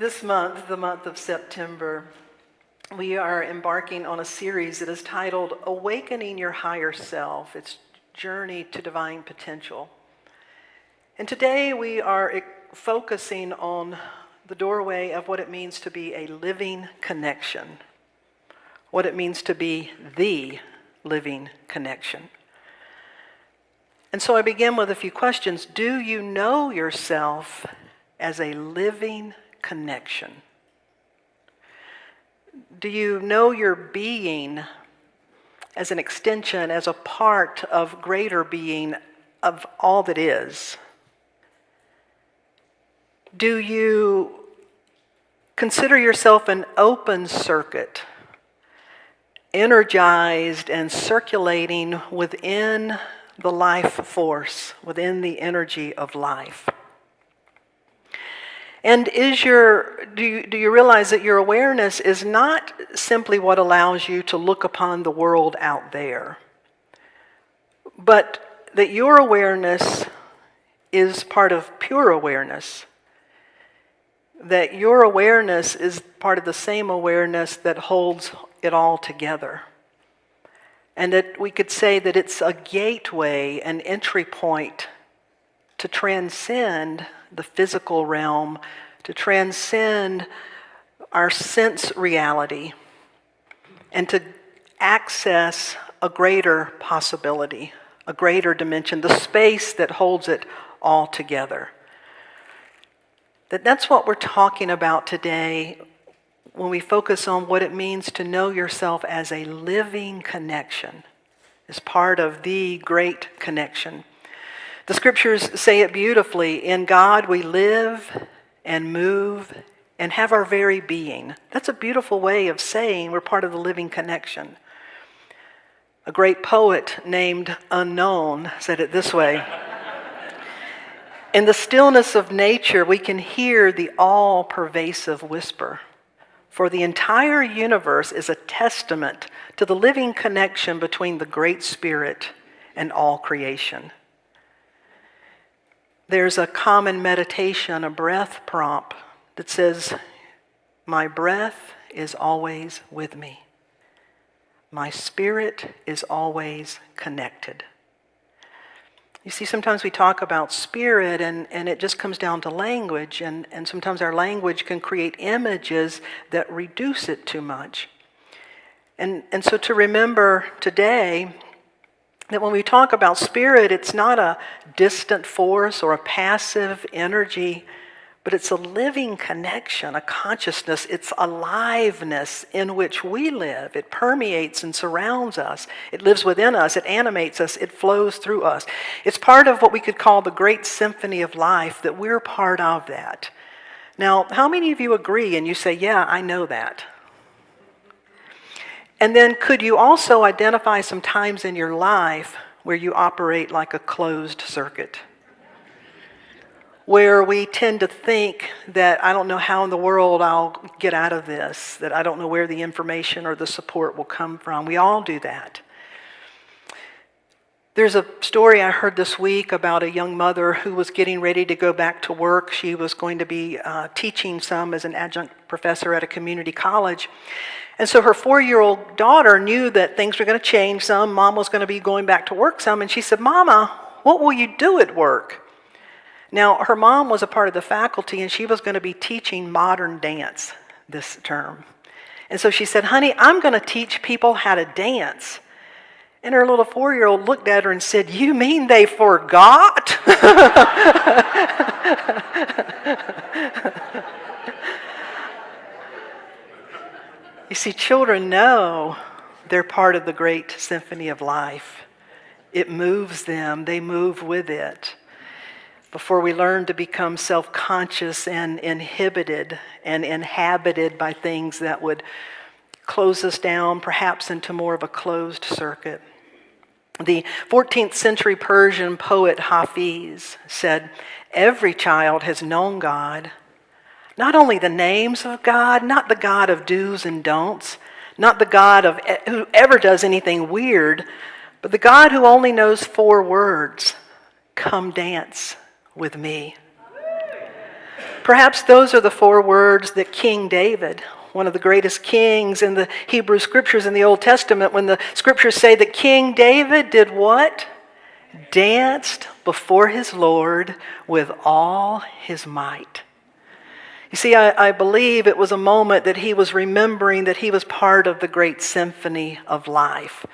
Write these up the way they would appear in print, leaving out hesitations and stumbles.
This month, the month of September, we are embarking on a series that is titled Awakening Your Higher Self. It's Journey to Divine Potential. And today we are focusing on the doorway of what it means to be a living connection. What it means to be the living connection. And so I begin with a few questions. Do you know yourself as a living connection? Do you know your being as an extension, as a part of greater being of all that is? Do you consider yourself an open circuit, energized and circulating within the life force, within the energy of life? And do you realize that your awareness is not simply what allows you to look upon the world out there, but that your awareness is part of pure awareness, that your awareness is part of the same awareness that holds it all together, and that we could say that it's a gateway, an entry point to transcend the physical realm, to transcend our sense reality, and to access a greater possibility, a greater dimension, the space that holds it all together. That's what we're talking about today when we focus on what it means to know yourself as a living connection, as part of the great connection. The scriptures say it beautifully. In God we live and move and have our very being. That's a beautiful way of saying we're part of the living connection. A great poet named Unknown said it this way. In the stillness of nature, we can hear the all-pervasive whisper. For the entire universe is a testament to the living connection between the Great Spirit and all creation. There's a common meditation, a breath prompt that says, my breath is always with me. My spirit is always connected. You see, sometimes we talk about spirit and it just comes down to language, and sometimes our language can create images that reduce it too much. And so to remember today that when we talk about spirit, it's not a distant force or a passive energy, but it's a living connection, a consciousness. It's aliveness in which we live. It permeates and surrounds us. It lives within us. It animates us. It flows through us. It's part of what we could call the great symphony of life, that we're part of that. Now, how many of you agree and you say, yeah, I know that? And then could you also identify some times in your life where you operate like a closed circuit? Where we tend to think that I don't know how in the world I'll get out of this, that I don't know where the information or the support will come from. We all do that. There's a story I heard this week about a young mother who was getting ready to go back to work. She was going to be teaching some as an adjunct professor at a community college. And so her 4-year-old daughter knew that things were going to change some. Mom was going to be going back to work some. And she said, Mama, what will you do at work? Now, her mom was a part of the faculty, and she was going to be teaching modern dance this term. And so she said, honey, I'm going to teach people how to dance. And her little 4-year-old looked at her and said, you mean they forgot? You see, children know they're part of the great symphony of life. It moves them. They move with it. Before we learn to become self-conscious and inhibited and inhabited by things that would close us down, perhaps into more of a closed circuit. The 14th century Persian poet Hafiz said, every child has known God. Not only the names of God, not the God of do's and don'ts, not the God of who ever does anything weird, but the God who only knows 4 words, come dance with me. Perhaps those are the 4 words that King David, one of the greatest kings in the Hebrew Scriptures in the Old Testament, when the Scriptures say that King David did what? Danced before his Lord with all his might. You see, I believe it was a moment that he was remembering that he was part of the great symphony of life.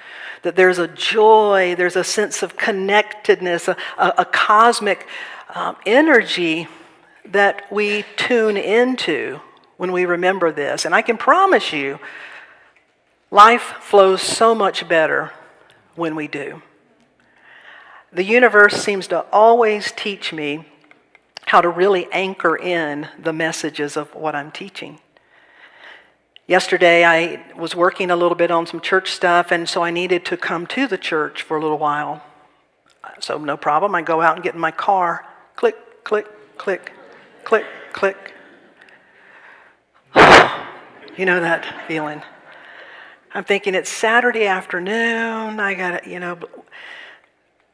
That there's a joy, there's a sense of connectedness, a cosmic energy that we tune into when we remember this. And I can promise you, life flows so much better when we do. The universe seems to always teach me how to really anchor in the messages of what I'm teaching. Yesterday, I was working a little bit on some church stuff, and so I needed to come to the church for a little while. So no problem, I go out and get in my car. Click, click, click, click, click. You know that feeling. I'm thinking it's Saturday afternoon. I got to,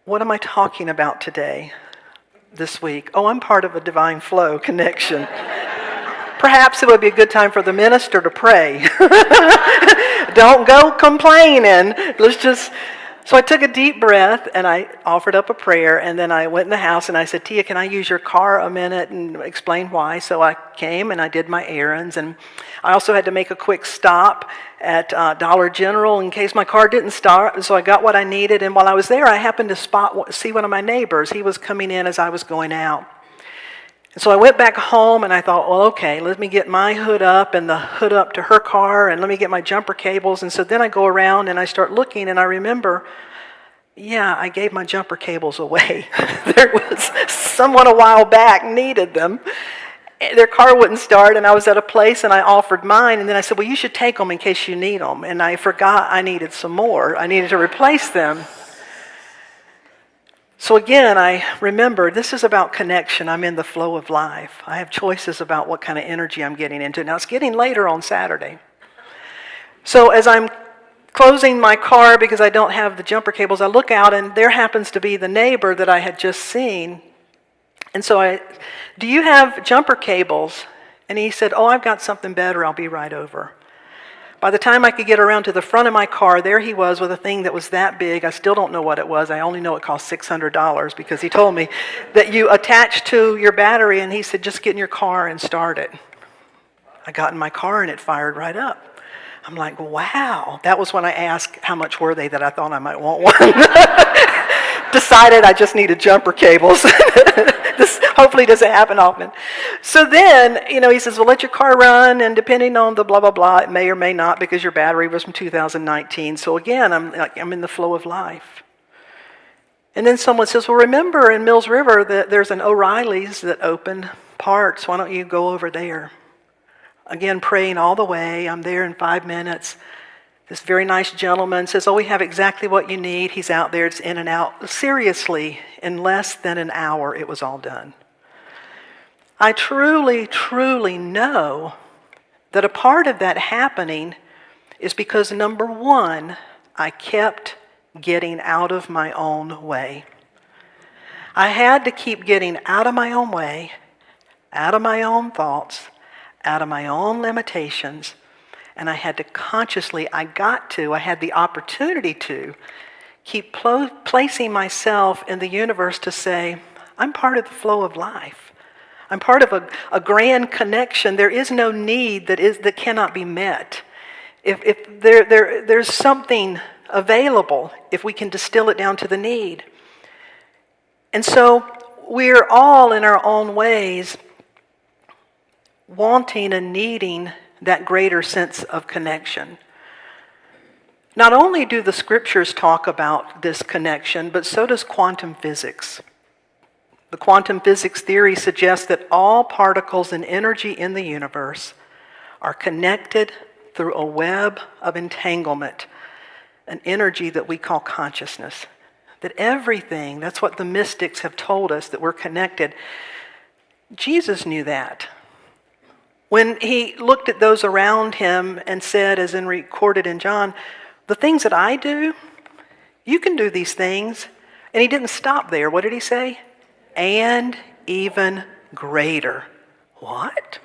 what am I talking about today, this week? Oh, I'm part of a divine flow connection. Perhaps it would be a good time for the minister to pray. Don't go complaining. So I took a deep breath and I offered up a prayer, and then I went in the house and I said, Tia, can I use your car a minute and explain why? So I came and I did my errands, and I also had to make a quick stop at Dollar General in case my car didn't start, so I got what I needed, and while I was there I happened to see one of my neighbors. He was coming in as I was going out. And so I went back home and I thought, well, okay, let me get my hood up and the hood up to her car, and let me get my jumper cables. And so then I go around and I start looking, and I remember, yeah, I gave my jumper cables away. There was someone a while back needed them. Their car wouldn't start, and I was at a place and I offered mine, and then I said, well, you should take them in case you need them. And I forgot I needed some more. I needed to replace them. So again, I remember this is about connection. I'm in the flow of life. I have choices about what kind of energy I'm getting into. Now, it's getting later on Saturday. So as I'm closing my car because I don't have the jumper cables, I look out, and there happens to be the neighbor that I had just seen. And so do you have jumper cables? And he said, oh, I've got something better. I'll be right over. By the time I could get around to the front of my car, there he was with a thing that was that big. I still don't know what it was. I only know it cost $600 because he told me that you attach to your battery, and he said, just get in your car and start it. I got in my car and it fired right up. I'm like, wow. That was when I asked how much were they that I thought I might want one. Decided I just needed jumper cables. This hopefully doesn't happen often. So then, he says, well, let your car run, and depending on the blah, blah, blah, it may or may not, because your battery was from 2019. So again, I'm in the flow of life. And then someone says, well, remember in Mills River that there's an O'Reilly's that opened parts. Why don't you go over there? Again, praying all the way. I'm there in 5 minutes. This very nice gentleman says, oh, we have exactly what you need. He's out there. It's in and out. Seriously, in less than an hour, it was all done. I truly, truly know that a part of that happening is because, number one, I kept getting out of my own way. I had to keep getting out of my own way, out of my own thoughts, out of my own limitations. And I had to consciously, I had the opportunity to keep placing myself in the universe to say, I'm part of the flow of life. I'm part of a grand connection. There is no need that cannot be met. If there's something available, if we can distill it down to the need. And so we're all in our own ways wanting and needing that greater sense of connection. Not only do the scriptures talk about this connection, but so does quantum physics. The quantum physics theory suggests that all particles and energy in the universe are connected through a web of entanglement, an energy that we call consciousness. That everything, that's what the mystics have told us, that we're connected. Jesus knew that. When he looked at those around him and said, as recorded in John, the things that I do, you can do these things. And he didn't stop there. What did he say? And even greater. What?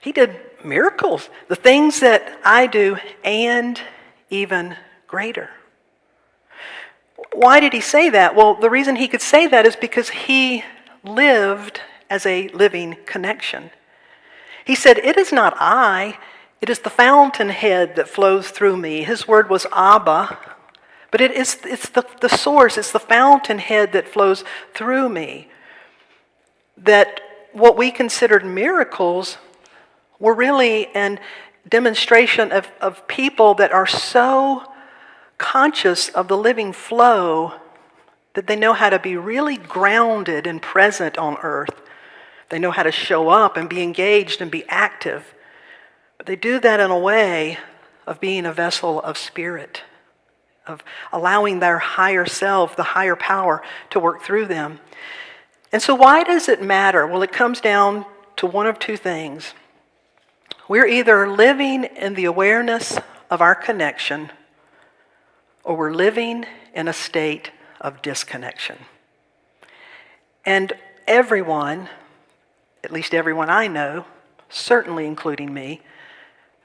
He did miracles, the things that I do, and even greater. Why did he say that? Well, the reason he could say that is because he lived as a living connection. He said, "It is not I, it is the fountainhead that flows through me." His word was Abba, but it's the source, it's the fountainhead that flows through me. That what we considered miracles were really a demonstration of people that are so conscious of the living flow that they know how to be really grounded and present on earth. They know how to show up and be engaged and be active. But they do that in a way of being a vessel of spirit, of allowing their higher self, the higher power, to work through them. And so why does it matter? Well, it comes down to one of two things. We're either living in the awareness of our connection, or we're living in a state of disconnection. And everyone, at least everyone I know, certainly including me,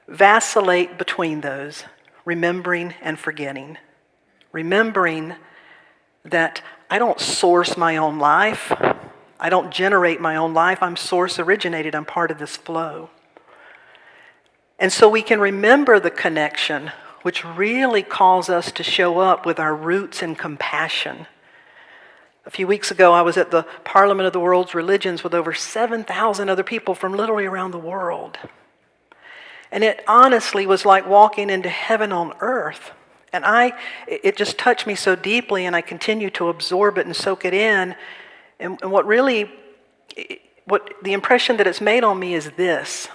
vacillate between those, remembering and forgetting. Remembering that I don't source my own life. I don't generate my own life. I'm source originated. I'm part of this flow. And so we can remember the connection, which really calls us to show up with our roots in compassion. A few weeks ago, I was at the Parliament of the World's Religions with over 7,000 other people from literally around the world. And it honestly was like walking into heaven on earth. And it just touched me so deeply, and I continue to absorb it and soak it in. And what the impression that it's made on me is this.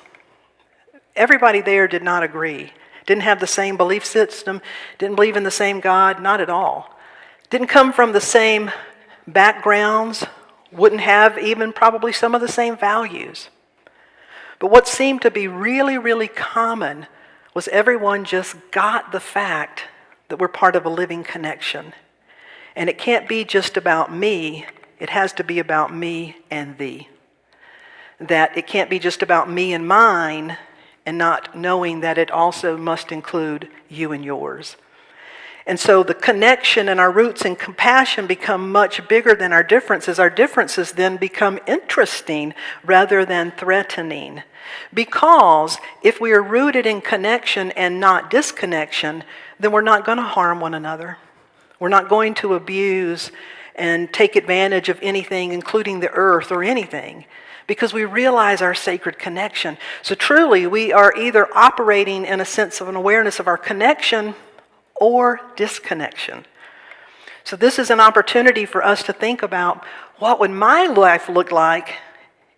Everybody there did not agree. Didn't have the same belief system, didn't believe in the same God, not at all. Didn't come from the same backgrounds, wouldn't have even probably some of the same values. But what seemed to be really, really common was everyone just got the fact that we're part of a living connection. And it can't be just about me, it has to be about me and thee. That it can't be just about me and mine, and not knowing that it also must include you and yours. And so the connection and our roots in compassion become much bigger than our differences. Our differences then become interesting rather than threatening. Because if we are rooted in connection and not disconnection, then we're not going to harm one another. We're not going to abuse and take advantage of anything, including the earth or anything, because we realize our sacred connection. So truly, we are either operating in a sense of an awareness of our connection or disconnection. So this is an opportunity for us to think about, what would my life look like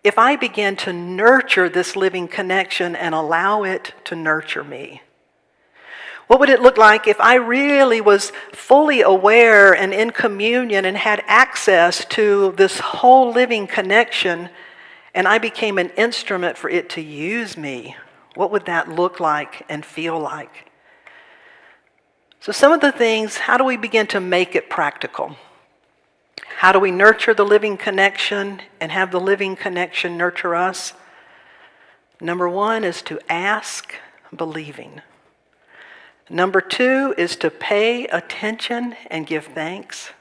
if I began to nurture this living connection and allow it to nurture me? What would it look like if I really was fully aware and in communion and had access to this whole living connection, and I became an instrument for it to use me? What would that look like and feel like? So some of the things, how do we begin to make it practical? How do we nurture the living connection and have the living connection nurture us? Number one is to ask, believing. Number two is to pay attention and give thanks.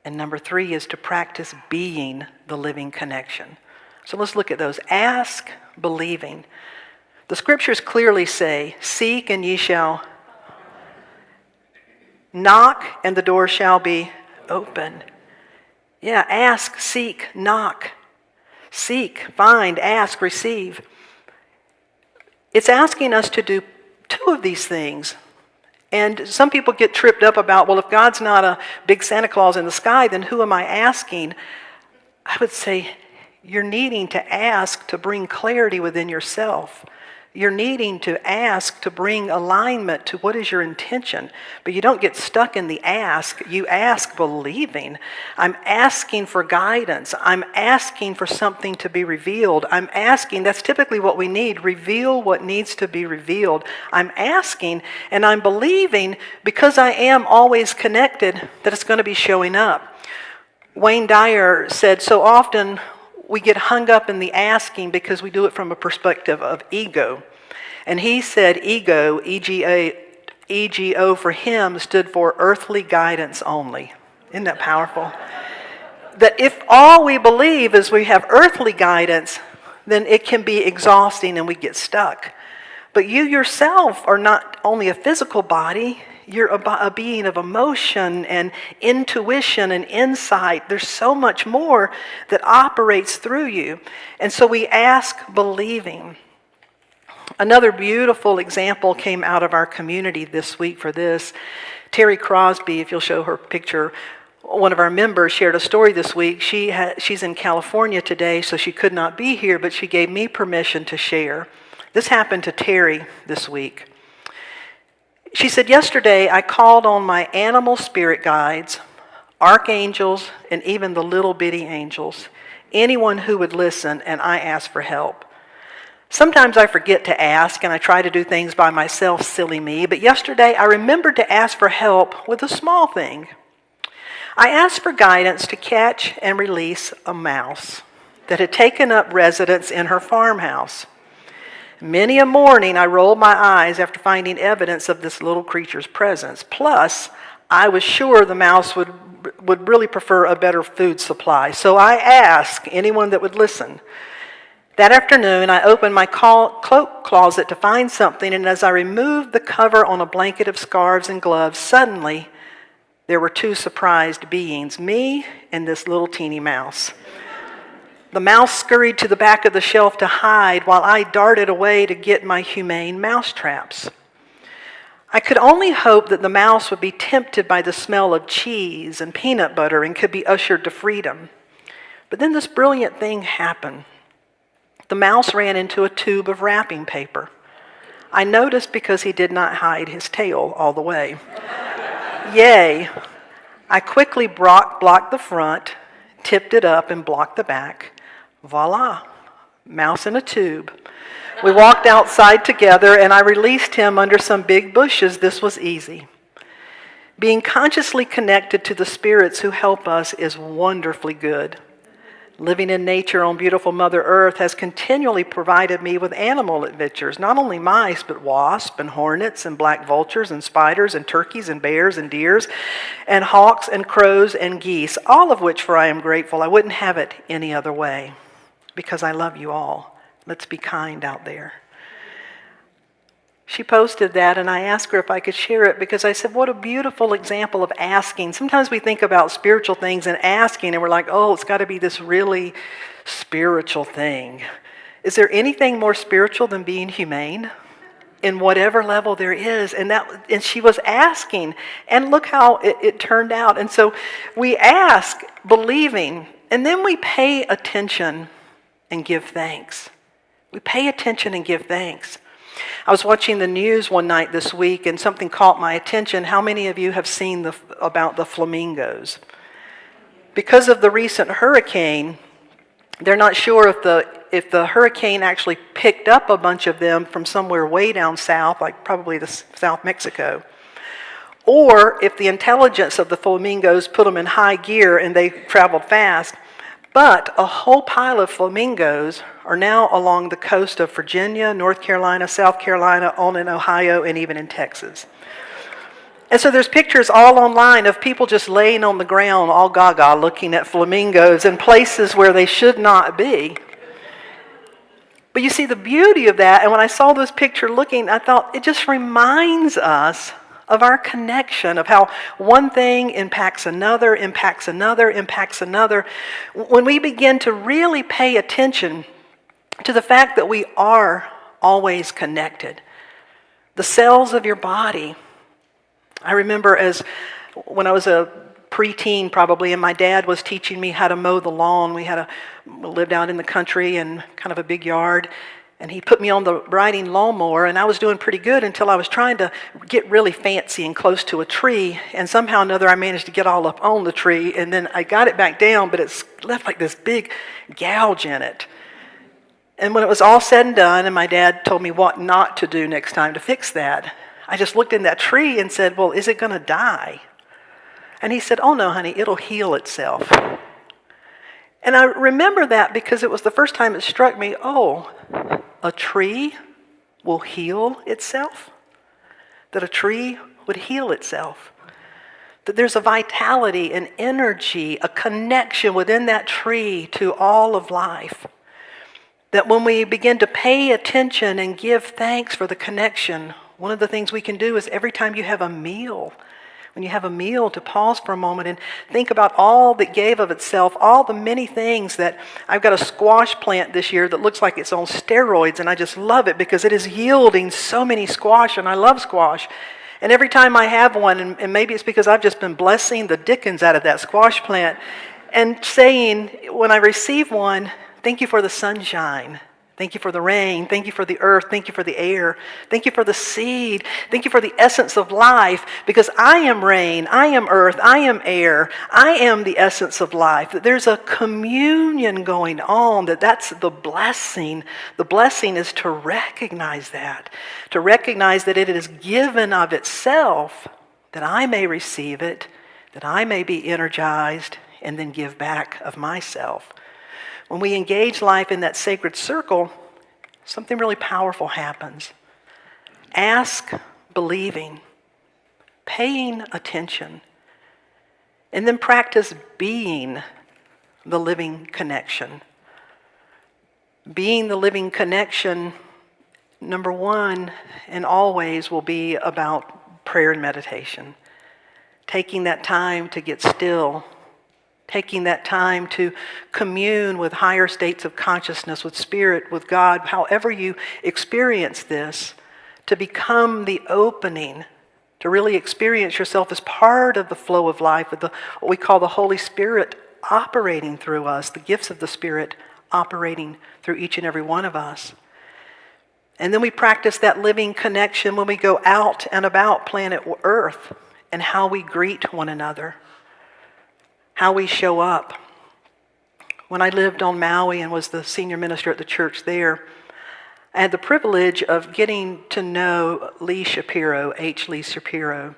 And number three is to practice being the living connection. So let's look at those. Ask, believing. The scriptures clearly say, seek and ye shall. Knock and the door shall be open. Yeah, ask, seek, knock. Seek, find, ask, receive. It's asking us to do two of these things. And some people get tripped up about, well, if God's not a big Santa Claus in the sky, then who am I asking? I would say you're needing to ask to bring clarity within yourself. You're needing to ask to bring alignment to what is your intention. But you don't get stuck in the ask. You ask believing. I'm asking for guidance. I'm asking for something to be revealed. I'm asking, that's typically what we need, reveal what needs to be revealed. I'm asking and I'm believing because I am always connected that it's going to be showing up. Wayne Dyer said, so often we get hung up in the asking because we do it from a perspective of ego. And he said ego, E-G-O for him stood for earthly guidance only. Isn't that powerful? That if all we believe is we have earthly guidance, then it can be exhausting and we get stuck. But you yourself are not only a physical body, you're a being of emotion and intuition and insight. There's so much more that operates through you. And so we ask believing. Another beautiful example came out of our community this week for this. Terry Crosby, if you'll show her picture, one of our members shared a story this week. She's in California today, so she could not be here, but she gave me permission to share. This happened to Terry this week. She said, yesterday I called on my animal spirit guides, archangels, and even the little bitty angels, anyone who would listen, and I asked for help. Sometimes I forget to ask, and I try to do things by myself, silly me, but yesterday I remembered to ask for help with a small thing. I asked for guidance to catch and release a mouse that had taken up residence in her farmhouse. Many a morning I rolled my eyes after finding evidence of this little creature's presence. Plus, I was sure the mouse would really prefer a better food supply. So I asked anyone that would listen. That afternoon, I opened my cloak closet to find something, and as I removed the cover on a blanket of scarves and gloves, suddenly there were two surprised beings, me and this little teeny mouse. The mouse scurried to the back of the shelf to hide while I darted away to get my humane mouse traps. I could only hope that the mouse would be tempted by the smell of cheese and peanut butter and could be ushered to freedom. But then this brilliant thing happened. The mouse ran into a tube of wrapping paper. I noticed because he did not hide his tail all the way. Yay! I quickly blocked the front, tipped it up, and blocked the back. Voila, mouse in a tube. We walked outside together and I released him under some big bushes. This was easy. Being consciously connected to the spirits who help us is wonderfully good. Living in nature on beautiful Mother Earth has continually provided me with animal adventures, not only mice, but wasps and hornets and black vultures and spiders and turkeys and bears and deers and hawks and crows and geese, all of which, for I am grateful, I wouldn't have it any other way. Because I love you all. Let's be kind out there. She posted that and I asked her if I could share it because I said, what a beautiful example of asking. Sometimes we think about spiritual things and asking and we're like, oh, it's got to be this really spiritual thing. Is there anything more spiritual than being humane? In whatever level there is. And she was asking and look how it turned out. And so we ask, believing, and then we pay attention and give thanks. We pay attention and give thanks. I was watching the news one night this week and something caught my attention. How many of you have seen about the flamingos? Because of the recent hurricane, they're not sure if the hurricane actually picked up a bunch of them from somewhere way down south, like probably the South Mexico, or if the intelligence of the flamingos put them in high gear and they traveled fast. But a whole pile of flamingos are now along the coast of Virginia, North Carolina, South Carolina, on in Ohio, and even in Texas. And so there's pictures all online of people just laying on the ground, all gaga, looking at flamingos in places where they should not be. But you see the beauty of that, and when I saw this picture looking, I thought it just reminds us of our connection, of how one thing impacts another, impacts another, impacts another. When we begin to really pay attention to the fact that we are always connected. The cells of your body. I remember when I was a preteen probably, and my dad was teaching me how to mow the lawn. We lived out in the country and kind of a big yard. And he put me on the riding lawnmower, and I was doing pretty good until I was trying to get really fancy and close to a tree. And somehow or another, I managed to get all up on the tree, and then I got it back down, but it's left like this big gouge in it. And when it was all said and done, and my dad told me what not to do next time to fix that, I just looked in that tree and said, well, is it going to die? And he said, oh no, honey, it'll heal itself. And I remember that because it was the first time it struck me, oh, a tree will heal itself? That a tree would heal itself? That there's a vitality, an energy, a connection within that tree to all of life. That when we begin to pay attention and give thanks for the connection, one of the things we can do is every time you have a meal, when you have a meal, to pause for a moment and think about all that gave of itself, all the many things that I've got a squash plant this year that looks like it's on steroids, and I just love it because it is yielding so many squash, and I love squash. And every time I have one, and maybe it's because I've just been blessing the dickens out of that squash plant and saying, when I receive one, thank you for the sunshine. Thank you for the rain. Thank you for the earth. Thank you for the air. Thank you for the seed. Thank you for the essence of life, because I am rain, I am earth, I am air. I am the essence of life. That there's a communion going on, that's the blessing. The blessing is to recognize that it is given of itself, that I may receive it, that I may be energized, and then give back of myself. When we engage life in that sacred circle, something really powerful happens. Ask, believing, paying attention, and then practice being the living connection. Being the living connection, number one, and always will be about prayer and meditation. Taking that time to get still, taking that time to commune with higher states of consciousness, with spirit, with God, however you experience this, to become the opening, to really experience yourself as part of the flow of life, with what we call the Holy Spirit operating through us, the gifts of the Spirit operating through each and every one of us. And then we practice that living connection when we go out and about planet Earth, and how we greet one another, how we show up. When I lived on Maui and was the senior minister at the church there, I had the privilege of getting to know Lee Shapiro, H. Lee Shapiro.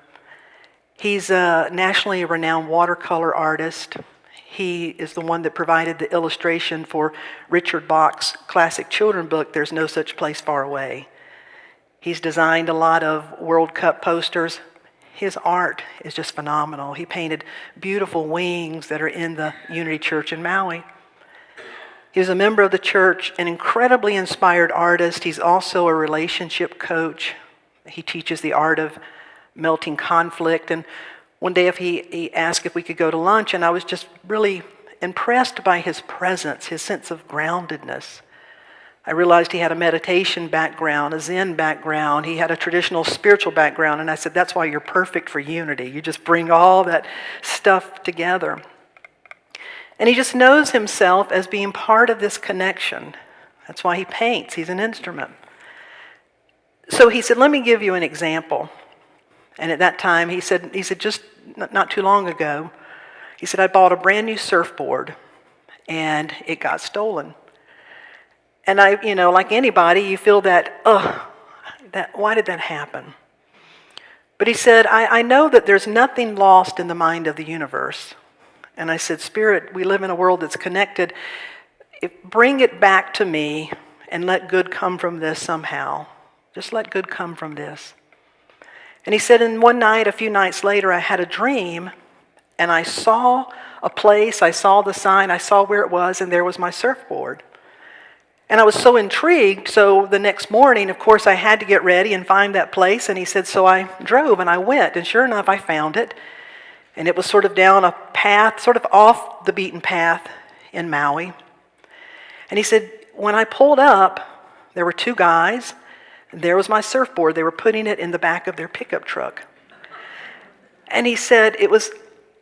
He's a nationally renowned watercolor artist. He is the one that provided the illustration for Richard Bach's classic children's book, There's No Such Place Far Away. He's designed a lot of World Cup posters. His art is just phenomenal. He painted beautiful wings that are in the Unity Church in Maui. He was a member of the church, an incredibly inspired artist. He's also a relationship coach. He teaches the art of melting conflict. And one day he asked if we could go to lunch, and I was just really impressed by his presence, his sense of groundedness. I realized he had a meditation background, a Zen background. He had a traditional spiritual background. And I said, that's why you're perfect for Unity. You just bring all that stuff together. And he just knows himself as being part of this connection. That's why he paints. He's an instrument. So he said, let me give you an example. And at that time, he said just not too long ago, he said, I bought a brand new surfboard and it got stolen. And I, like anybody, you feel that, why did that happen? But he said, I know that there's nothing lost in the mind of the universe. And I said, Spirit, we live in a world that's connected. Bring it back to me and let good come from this somehow. Just let good come from this. And he said, and one night, a few nights later, I had a dream, and I saw a place, I saw the sign, I saw where it was, and there was my surfboard. And I was so intrigued, so the next morning, of course, I had to get ready and find that place. And he said, so I drove and I went, and sure enough, I found it. And it was sort of down a path, sort of off the beaten path in Maui. And he said, when I pulled up, there were two guys, and there was my surfboard. They were putting it in the back of their pickup truck. And he said,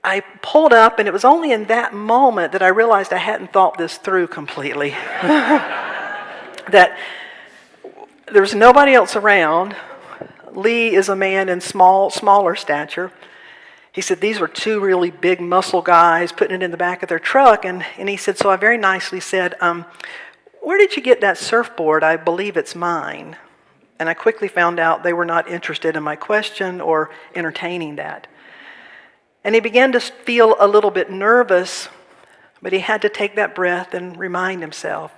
I pulled up, and it was only in that moment that I realized I hadn't thought this through completely. That there was nobody else around. Lee is a man in smaller stature. He said these were two really big muscle guys putting it in the back of their truck. And he said, so I very nicely said, where did you get that surfboard? I believe it's mine. And I quickly found out they were not interested in my question or entertaining that. And he began to feel a little bit nervous, But he had to take that breath and remind himself.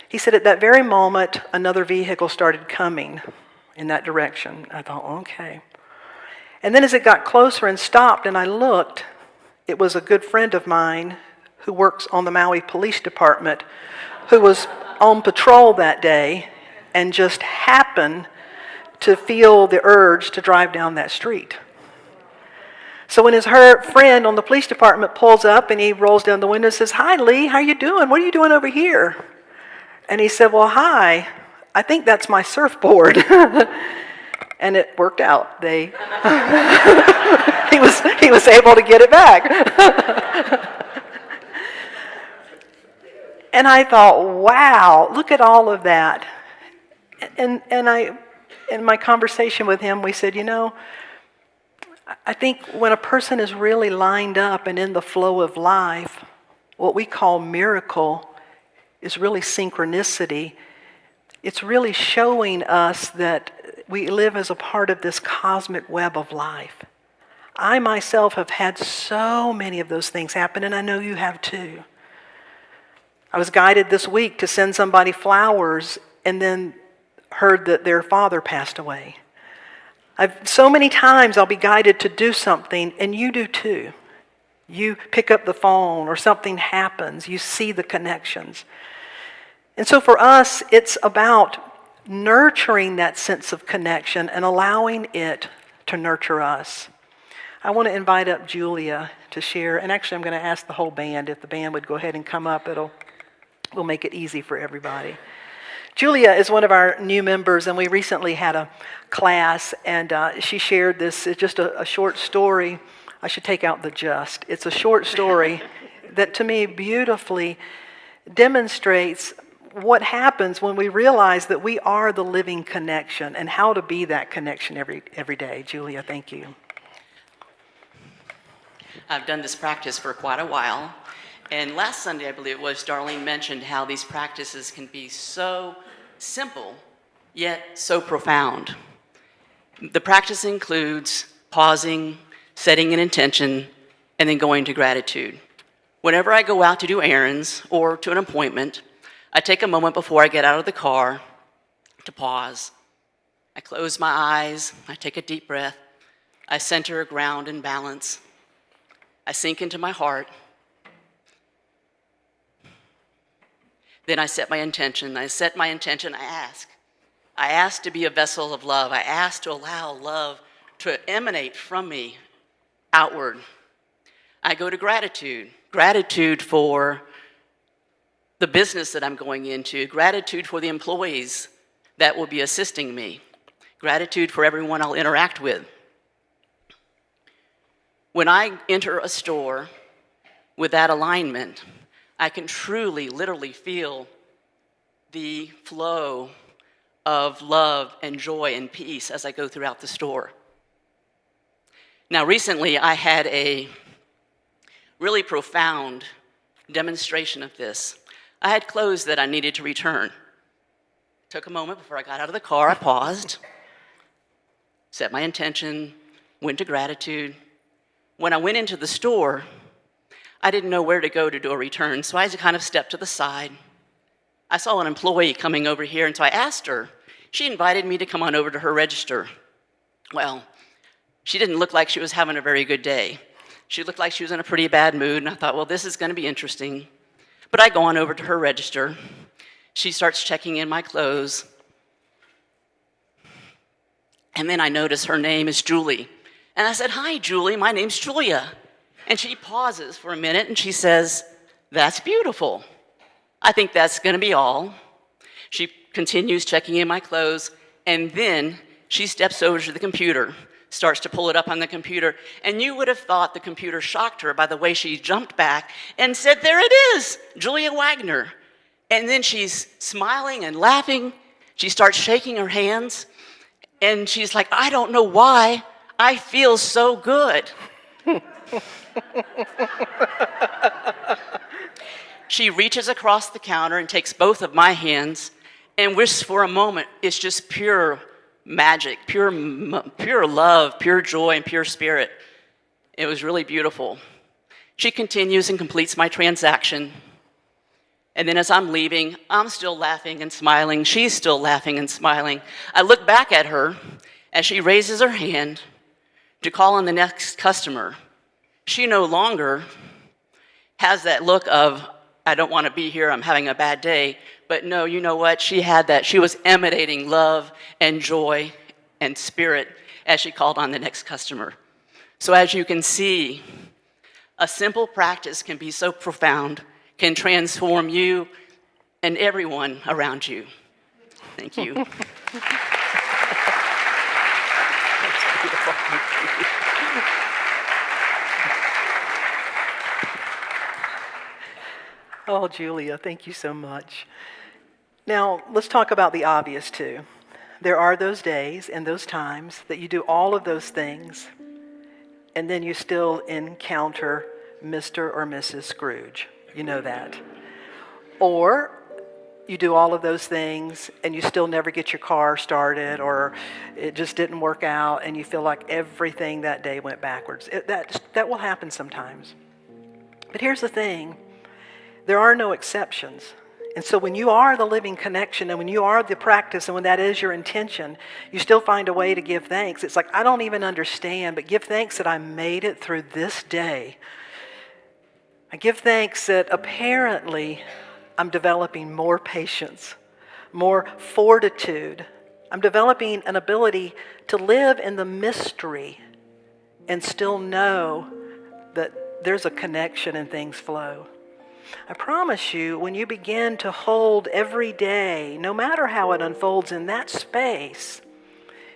He said at that very moment, another vehicle started coming in that direction. I thought, okay. And then as it got closer and stopped and I looked, it was a good friend of mine who works on the Maui Police Department who was on patrol that day and just happened to feel the urge to drive down that street. So when his friend on the police department pulls up and he rolls down the window and says, "Hi, Lee, how you doing? What are you doing over here?" And he said, "Well, hi, I think that's my surfboard." And it worked out. He was able to get it back. And I thought, wow, look at all of that. And in my conversation with him, we said, I think when a person is really lined up and in the flow of life, what we call miracle is really synchronicity. It's really showing us that we live as a part of this cosmic web of life. I myself have had so many of those things happen, and I know you have too. I was guided this week to send somebody flowers and then heard that their father passed away. So many times I'll be guided to do something, and you do too. You pick up the phone or something happens. You see the connections. And so for us, it's about nurturing that sense of connection and allowing it to nurture us. I want to invite up Julia to share. And actually, I'm going to ask the whole band, if the band would go ahead and come up, we'll make it easy for everybody. Julia is one of our new members, and we recently had a class, and she shared this. It's just a short story. I should take out the just. It's a short story that to me beautifully demonstrates what happens when we realize that we are the living connection and how to be that connection every day. Julia, thank you. I've done this practice for quite a while. And last Sunday, I believe it was, Darlene mentioned how these practices can be so simple, yet so profound. The practice includes pausing, setting an intention, and then going to gratitude. Whenever I go out to do errands or to an appointment, I take a moment before I get out of the car to pause. I close my eyes, I take a deep breath, I center, ground, and balance. I sink into my heart. Then I set my intention. I ask to be a vessel of love. I ask to allow love to emanate from me outward. I go to gratitude. Gratitude for the business that I'm going into. Gratitude for the employees that will be assisting me. Gratitude for everyone I'll interact with. When I enter a store with that alignment, I can truly, literally feel the flow of love and joy and peace as I go throughout the store. Now, recently, I had a really profound demonstration of this. I had clothes that I needed to return. Took a moment before I got out of the car, I paused, set my intention, went to gratitude. When I went into the store, I didn't know where to go to do a return, so I just kind of stepped to the side. I saw an employee coming over here, and so I asked her. She invited me to come on over to her register. Well, she didn't look like she was having a very good day. She looked like she was in a pretty bad mood, and I thought, well, this is going to be interesting. But I go on over to her register. She starts checking in my clothes. And then I notice her name is Julie. And I said, "Hi, Julie, my name's Julia." And she pauses for a minute, and she says, "That's beautiful. I think that's going to be all." She continues checking in my clothes, and then she steps over to the computer, starts to pull it up on the computer, and you would have thought the computer shocked her by the way she jumped back and said, "There it is, Julia Wagner." And then she's smiling and laughing. She starts shaking her hands, and she's like, "I don't know why. I feel so good." She reaches across the counter and takes both of my hands and wishes for a moment. It's just pure magic, pure love, pure joy, and pure spirit. It was really beautiful. She continues and completes my transaction. And then as I'm leaving, I'm still laughing and smiling. She's still laughing and smiling. I look back at her as she raises her hand to call on the next customer. She no longer has that look of, I don't want to be here, I'm having a bad day. But no, you know what? She had that. She was emanating love and joy and spirit as she called on the next customer. So as you can see, a simple practice can be so profound, can transform you and everyone around you. Thank you. That's beautiful. Thank you. Oh, Julia, thank you so much. Now, let's talk about the obvious too. There are those days and those times that you do all of those things, and then you still encounter Mr. or Mrs. Scrooge. You know that. Or you do all of those things and you still never get your car started, or it just didn't work out and you feel like everything that day went backwards. That will happen sometimes. But here's the thing. There are no exceptions. And so when you are the living connection and when you are the practice and when that is your intention, you still find a way to give thanks. It's like, I don't even understand, but give thanks that I made it through this day. I give thanks that apparently I'm developing more patience, more fortitude. I'm developing an ability to live in the mystery and still know that there's a connection and things flow. I promise you, when you begin to hold every day, no matter how it unfolds in that space,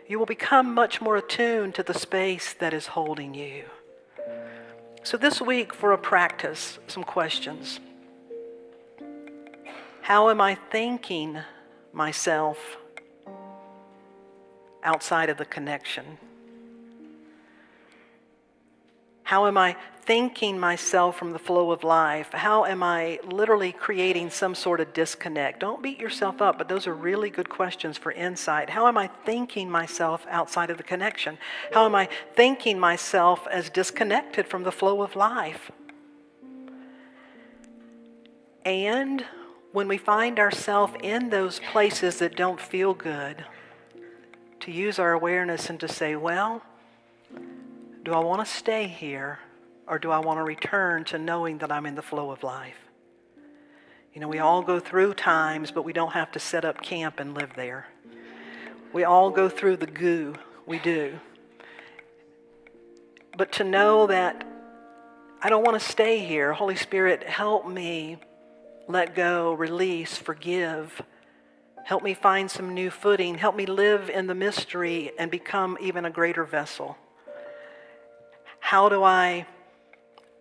you will become much more attuned to the space that is holding you. So this week, for a practice, some questions. How am I thinking myself outside of the connection? How am I thinking myself from the flow of life? How am I literally creating some sort of disconnect? Don't beat yourself up, but those are really good questions for insight. How am I thinking myself outside of the connection? How am I thinking myself as disconnected from the flow of life? And when we find ourselves in those places that don't feel good, to use our awareness and to say, well, do I want to stay here, or do I want to return to knowing that I'm in the flow of life? You know, we all go through times, but we don't have to set up camp and live there. We all go through the goo. We do. But to know that I don't want to stay here. Holy Spirit, help me let go, release, forgive. Help me find some new footing. Help me live in the mystery and become even a greater vessel. How do I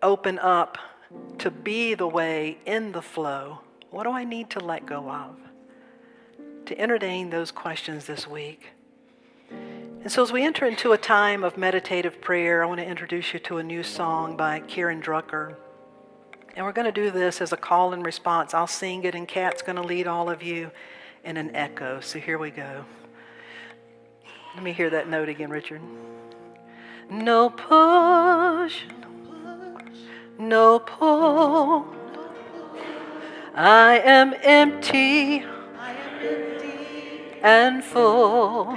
open up to be the way in the flow? What do I need to let go of? To entertain those questions this week. And so as we enter into a time of meditative prayer, I want to introduce you to a new song by Karen Drucker. And we're going to do this as a call and response. I'll sing it and Kat's going to lead all of you in an echo. So here we go. Let me hear that note again, Richard. No push, no pull. I am empty and full.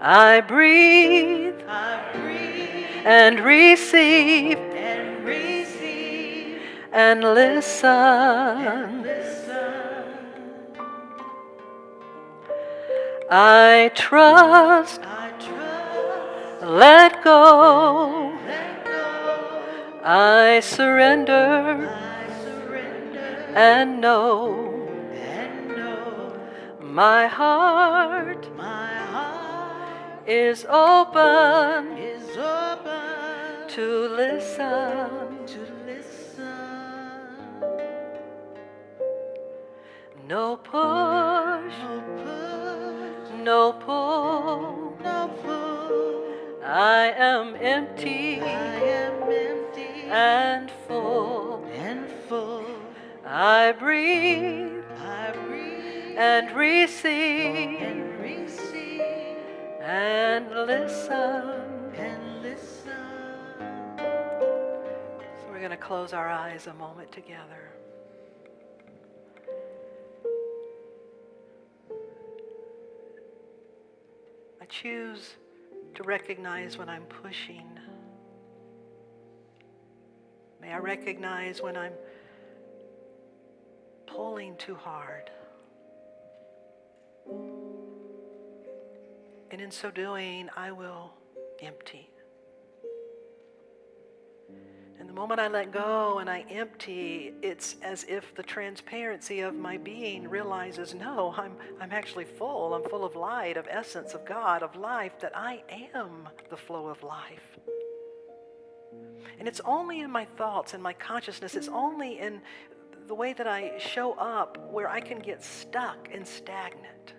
I breathe and receive and listen. I trust. Let go. I surrender and know. My heart is open to listen. No push, no pull. I am empty and full. I breathe and receive and listen. close our eyes a moment together. I choose to recognize when I'm pushing. May I recognize when I'm pulling too hard. And in so doing, I will empty. And the moment I let go and I empty, it's as if the transparency of my being realizes, no, I'm actually full. I'm full of light, of essence, of God, of life, that I am the flow of life. And it's only in my thoughts and my consciousness, it's only in the way that I show up where I can get stuck and stagnant.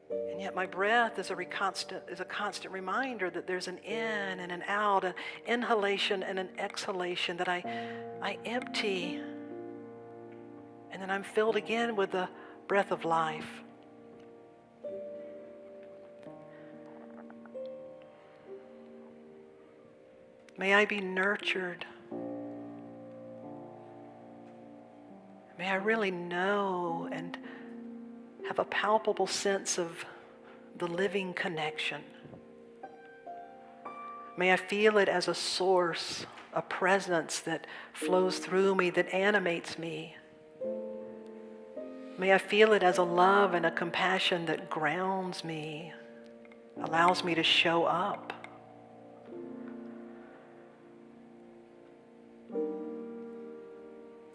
And yet my breath is a constant reminder that there's an in and an out, an inhalation and an exhalation, that I empty, and then I'm filled again with the breath of life. May I be nurtured. May I really know and have a palpable sense of the living connection. May I feel it as a source, a presence that flows through me, that animates me. May I feel it as a love and a compassion that grounds me, allows me to show up.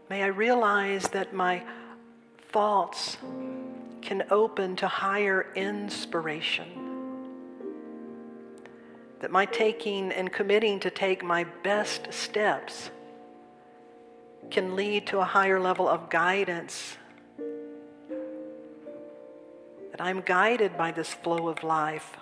May I realize that my thoughts can open to higher inspiration. That my taking and committing to take my best steps can lead to a higher level of guidance. That I'm guided by this flow of life.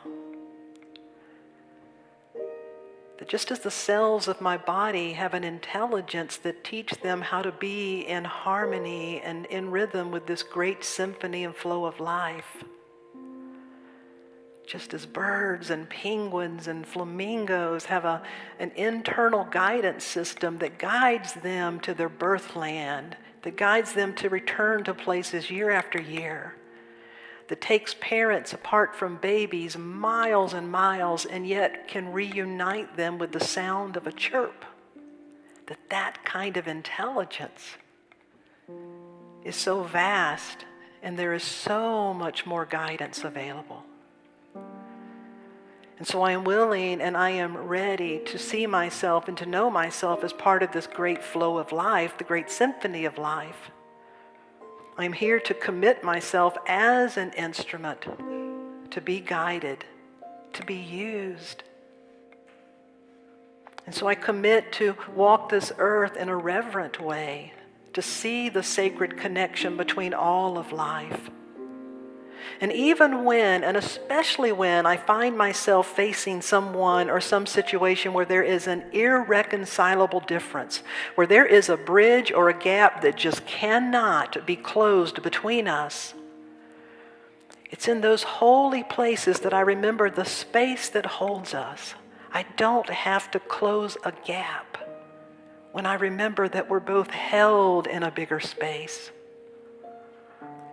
That just as the cells of my body have an intelligence that teach them how to be in harmony and in rhythm with this great symphony and flow of life, just as birds and penguins and flamingos have an internal guidance system that guides them to their birthland, that guides them to return to places year after year, that takes parents apart from babies miles and miles and yet can reunite them with the sound of a chirp. That kind of intelligence is so vast, and there is so much more guidance available. And so I am willing and I am ready to see myself and to know myself as part of this great flow of life, the great symphony of life. I'm here to commit myself as an instrument to be guided, to be used. And so I commit to walk this earth in a reverent way, to see the sacred connection between all of life. And even when, and especially when, I find myself facing someone or some situation where there is an irreconcilable difference, where there is a bridge or a gap that just cannot be closed between us, it's in those holy places that I remember the space that holds us. I don't have to close a gap when I remember that we're both held in a bigger space.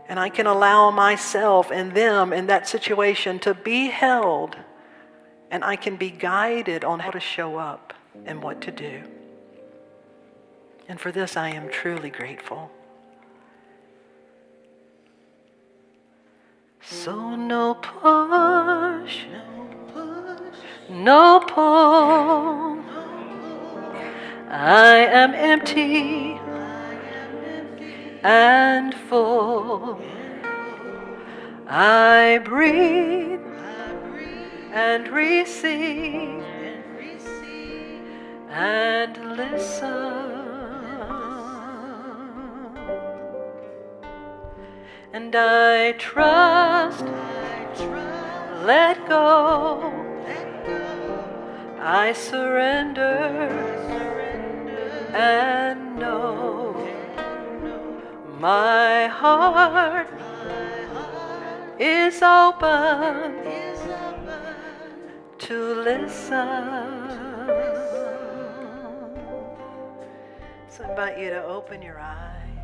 And I can allow myself and them in that situation to be held, and I can be guided on how to show up and what to do. And for this, I am truly grateful. So no push, no pull. I am empty and full. I breathe and receive and listen. And I trust, let go. I surrender and know. My heart is open to listen. So I invite you to open your eyes.